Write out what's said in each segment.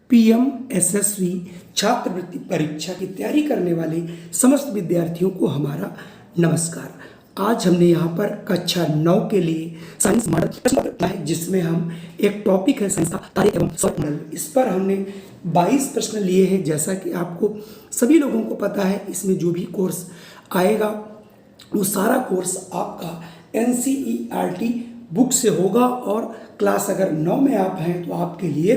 PM SSV छात्रवृत्ति परीक्षा की तैयारी करने वाले समस्त विद्यार्थियों को हमारा नमस्कार। आज हमने यहाँ पर कक्षा 9 के लिए साइंस मॉडल प्रश्न पत्र है, जिसमें हम एक टॉपिक है साइंस का तारे एवं सौर मॉडल। इस पर हमने 22 प्रश्न लिए हैं। जैसा कि आपको सभी लोगों को पता है, इसमें जो भी कोर्स आएगा वो सारा कोर्स आपका NCERT बुक से होगा, और क्लास अगर 9 में आप हैं तो आपके लिए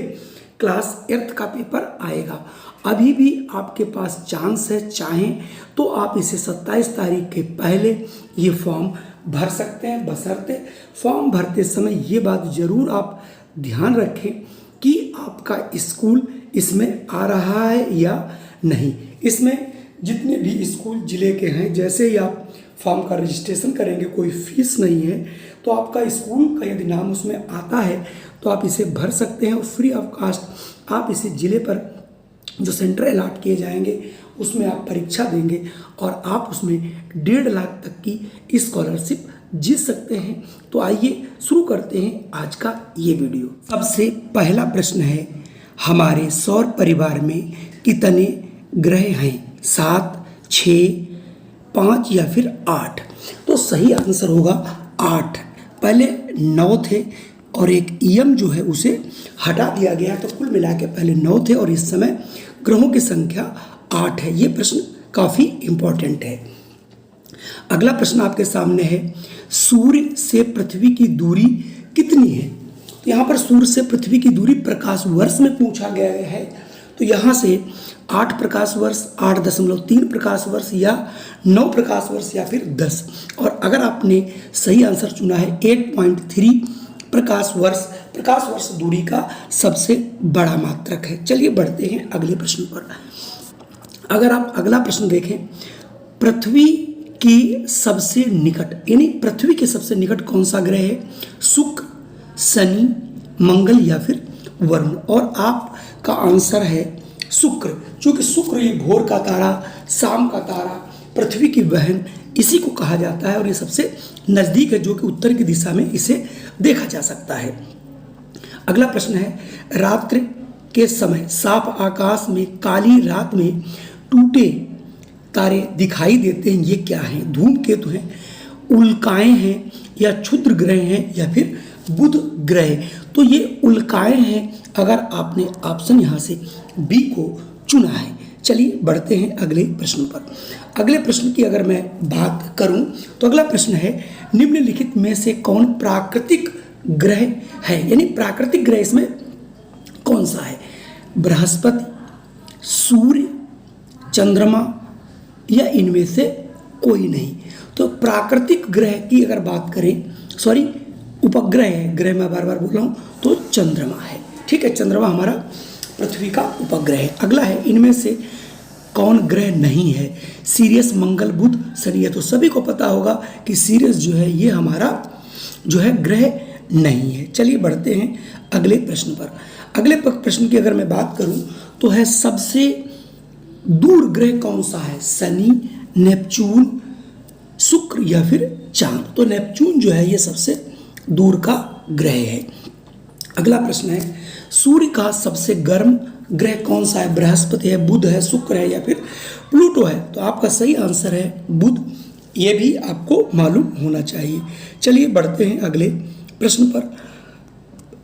क्लास 8 का पेपर आएगा। अभी भी आपके पास चांस है, चाहें तो आप इसे 27 तारीख के पहले ये फॉर्म भर सकते हैं। बशर्ते फॉर्म भरते समय ये बात ज़रूर आप ध्यान रखें कि आपका स्कूल इसमें आ रहा है या नहीं। इसमें जितने भी स्कूल ज़िले के हैं, जैसे ही आप फॉर्म का रजिस्ट्रेशन करेंगे, कोई फीस नहीं है, तो आपका स्कूल का यदि नाम उसमें आता है तो आप इसे भर सकते हैं और फ्री ऑफ कास्ट आप इसे ज़िले पर जो सेंटर अलॉट किए जाएंगे उसमें आप परीक्षा देंगे और आप उसमें 1.5 लाख तक की स्कॉलरशिप जीत सकते हैं। तो आइए शुरू करते हैं आज का ये वीडियो। सबसे पहला प्रश्न है, हमारे सौर परिवार में कितने ग्रह हैं? 7, 6, 5 या फिर 8? तो सही आंसर होगा 8। पहले 9 थे और एक EM जो है उसे हटा दिया गया, तो कुल मिला के पहले 9 थे और इस समय ग्रहों की संख्या 8 है। ये प्रश्न काफ़ी इम्पोर्टेंट है। अगला प्रश्न आपके सामने है, सूर्य से पृथ्वी की दूरी कितनी है? तो यहाँ पर सूर्य से पृथ्वी की दूरी प्रकाश वर्ष में पूछा गया है, तो यहाँ से 8 प्रकाश वर्ष, 8.3 प्रकाश वर्ष या 9 प्रकाश वर्ष या फिर 10। और अगर आपने सही आंसर चुना है 8.3 प्रकाश वर्ष दूरी का सबसे बड़ा मात्रक है। चलिए बढ़ते हैं अगले प्रश्न पर। अगर आप अगला प्रश्न देखें, पृथ्वी की सबसे निकट यानी पृथ्वी के सबसे निकट कौन सा ग्रह है? शुक्र, शनि, मंगल या फिर वरुण? और आपका आंसर है शुक्र। चूंकि शुक्र ये भोर का तारा, शाम का तारा, पृथ्वी की बहन, इसी को कहा जाता है और ये सबसे नज़दीक है, जो कि उत्तर की दिशा में इसे देखा जा सकता है। अगला प्रश्न है, रात्रि के समय साफ आकाश में काली रात में टूटे तारे दिखाई देते हैं, ये क्या हैं? धूमकेतु हैं, उल्काएं हैं या क्षुद्र ग्रह हैं या फिर बुध ग्रह? तो ये उल्काएं हैं, अगर आपने ऑप्शन यहाँ से बी को चुना है। चलिए बढ़ते हैं अगले प्रश्न पर। अगले प्रश्न की अगर मैं बात करूं तो अगला प्रश्न है, निम्नलिखित में से कौन प्राकृतिक ग्रह है? यानी प्राकृतिक ग्रह इसमें कौन सा है? बृहस्पति, सूर्य, चंद्रमा या इनमें से कोई नहीं? तो प्राकृतिक ग्रह की अगर बात करें, सॉरी उपग्रह है, ग्रह मैं बार बार बोल रहा हूँ, तो चंद्रमा है। ठीक है, चंद्रमा हमारा पृथ्वी का उपग्रह है। अगला है, इनमें से कौन ग्रह नहीं है? सीरियस, मंगल, बुध, शनि। तो सभी को पता होगा कि सीरियस जो है ये हमारा जो है ग्रह नहीं है। चलिए बढ़ते हैं अगले प्रश्न पर। अगले प्रश्न की अगर मैं बात करूं तो है, सबसे दूर ग्रह कौन सा है? शनि, नेपच्यून, शुक्र या फिर चांद? तो नेपच्यून जो है ये सबसे दूर का ग्रह है। अगला प्रश्न है, सूर्य का सबसे गर्म ग्रह कौन सा है? बृहस्पति है, बुध है, शुक्र है या फिर प्लूटो है? तो आपका सही आंसर है बुध। ये भी आपको मालूम होना चाहिए। चलिए बढ़ते हैं अगले प्रश्न पर।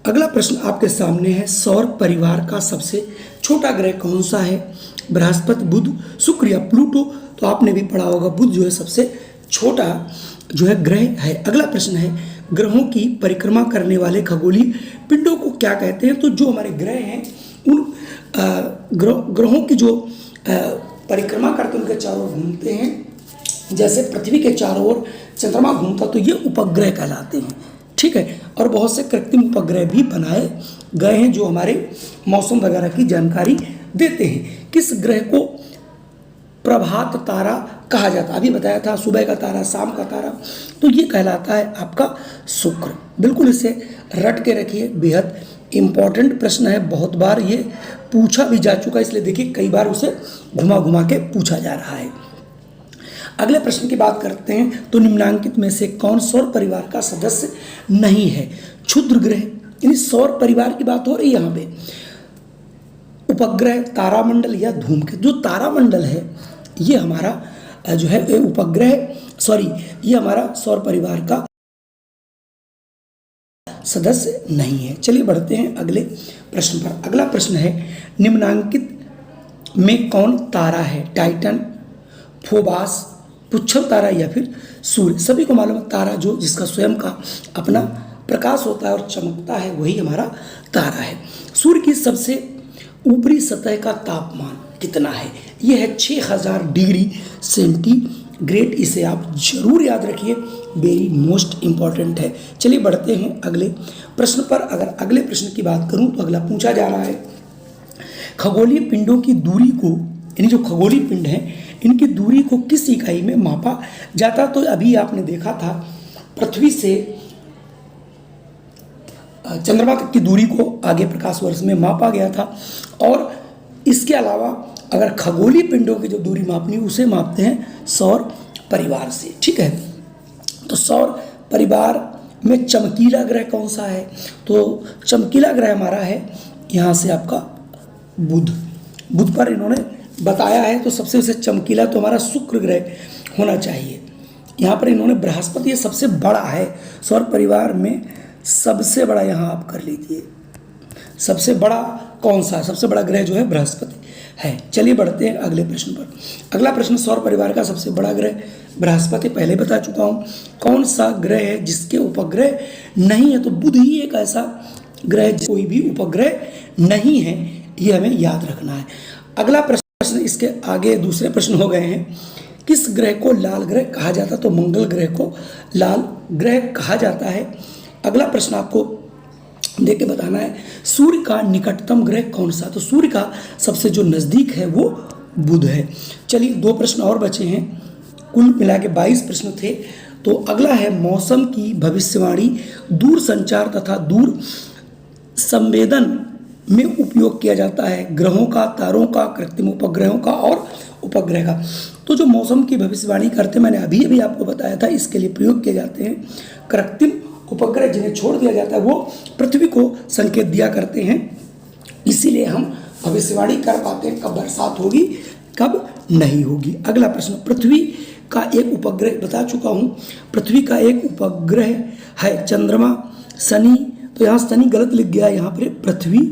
अगला प्रश्न आपके सामने है, सौर परिवार का सबसे छोटा ग्रह कौन सा है? बृहस्पति, बुध, शुक्र या प्लूटो? तो आपने भी पढ़ा होगा बुध जो है सबसे छोटा जो है ग्रह है। अगला प्रश्न है, ग्रहों की परिक्रमा करने वाले खगोलीय पिंडों को क्या कहते हैं? तो जो हमारे ग्रह हैं उन ग्रहों की जो परिक्रमा करते हैं, उनके चारों ओर घूमते हैं, जैसे पृथ्वी के चारों ओर चंद्रमा घूमता, तो ये उपग्रह कहलाते हैं। ठीक है, और बहुत से कृत्रिम उपग्रह भी बनाए गए हैं जो हमारे मौसम वगैरह की जानकारी देते हैं। किस ग्रह को प्रभात तारा कहा जाता है? अभी बताया था, सुबह का तारा, शाम का तारा, तो ये कहलाता है आपका शुक्र। बिल्कुल इसे रट के रखिए, बेहद इम्पॉर्टेंट प्रश्न है, बहुत बार ये पूछा भी जा चुका है, इसलिए देखिए कई बार उसे घुमा घुमा के पूछा जा रहा है। अगले प्रश्न की बात करते हैं, तो निम्नांकित में से कौन सौर परिवार का सदस्य नहीं है? क्षुद्र ग्रह, यानी सौर परिवार की बात हो रही है यहाँ पे। उपग्रह, तारामंडल या धूमकेतु। जो तारामंडल है ये हमारा जो है ये हमारा सौर परिवार का सदस्य नहीं है। चलिए बढ़ते हैं अगले प्रश्न पर। अगला प्रश्न है, निम्नांकित में कौन तारा है? टाइटन, फोबास, पुच्छर तारा या फिर सूर्य। सभी को मालूम है तारा जो जिसका स्वयं का अपना प्रकाश होता है और चमकता है वही हमारा तारा है। सूर्य की सबसे ऊपरी सतह का तापमान कितना है? यह है 6000 डिग्री सेंटीग्रेड। इसे आप जरूर याद रखिए, वेरी मोस्ट इंपॉर्टेंट है। चलिए बढ़ते हैं अगले प्रश्न पर। अगर अगले प्रश्न की बात करूं तो अगला पूछा जा रहा है, खगोलीय पिंडों की दूरी को, यानी जो खगोलीय पिंड हैं इनकी दूरी को किस इकाई में मापा जाता? तो अभी आपने देखा था पृथ्वी से चंद्रमा तक की दूरी को आगे प्रकाश वर्ष में मापा गया था। और इसके अलावा अगर खगोलीय पिंडों की जो दूरी मापनी उसे मापते हैं सौर परिवार से। ठीक है, तो सौर परिवार में चमकीला ग्रह कौन सा है? तो चमकीला ग्रह हमारा है यहाँ से आपका बुध पर इन्होंने बताया है। तो सबसे चमकीला तो हमारा शुक्र ग्रह होना चाहिए। यहाँ पर इन्होंने बृहस्पति, ये सबसे बड़ा है सौर परिवार में, सबसे बड़ा यहाँ आप कर लीजिए। सबसे बड़ा कौन सा? सबसे बड़ा ग्रह जो है बृहस्पति है। चलिए बढ़ते हैं अगले प्रश्न पर। अगला प्रश्न, सौर परिवार का सबसे बड़ा ग्रह बृहस्पति पहले बता चुका हूँ। कौन सा ग्रह है जिसके उपग्रह नहीं है? तो बुध ही एक ऐसा ग्रह, कोई भी उपग्रह नहीं है, ये हमें याद रखना है। अगला प्रश्न, इसके आगे दूसरे प्रश्न हो गए हैं, किस ग्रह को लाल ग्रह कहा जाता? तो मंगल ग्रह को लाल ग्रह कहा जाता है। अगला प्रश्न आपको देख के बताना है, सूर्य का निकटतम ग्रह कौन सा? तो सूर्य का सबसे जो नज़दीक है वो बुध है। चलिए 2 प्रश्न और बचे हैं, कुल मिला के 22 प्रश्न थे। तो अगला है, मौसम की भविष्यवाणी दूर संचार तथा दूर संवेदन में उपयोग किया जाता है, ग्रहों का, तारों का, कृत्रिम उपग्रहों का और उपग्रह का। तो जो मौसम की भविष्यवाणी करते, मैंने अभी आपको बताया था, इसके लिए प्रयोग किए जाते हैं कृत्रिम उपग्रह, जिन्हें छोड़ दिया जाता है वो पृथ्वी को संकेत दिया करते हैं। इसीलिए हम भविष्यवाणी कर पाते हैं कब बरसात होगी कब नहीं होगी। अगला प्रश्न, पृथ्वी का एक उपग्रह बता चुका हूँ, पृथ्वी का एक उपग्रह है चंद्रमा, शनि। तो यहाँ शनि गलत लिख गया, यहाँ पर पृथ्वी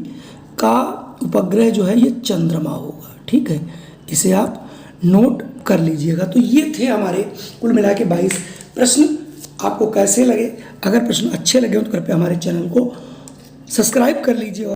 का उपग्रह जो है ये चंद्रमा होगा। ठीक है, इसे आप नोट कर लीजिएगा। तो ये थे हमारे कुल मिला के 22 प्रश्न। आपको कैसे लगे? अगर प्रश्न अच्छे लगे हो तो कृपया हमारे चैनल को सब्सक्राइब कर लीजिए।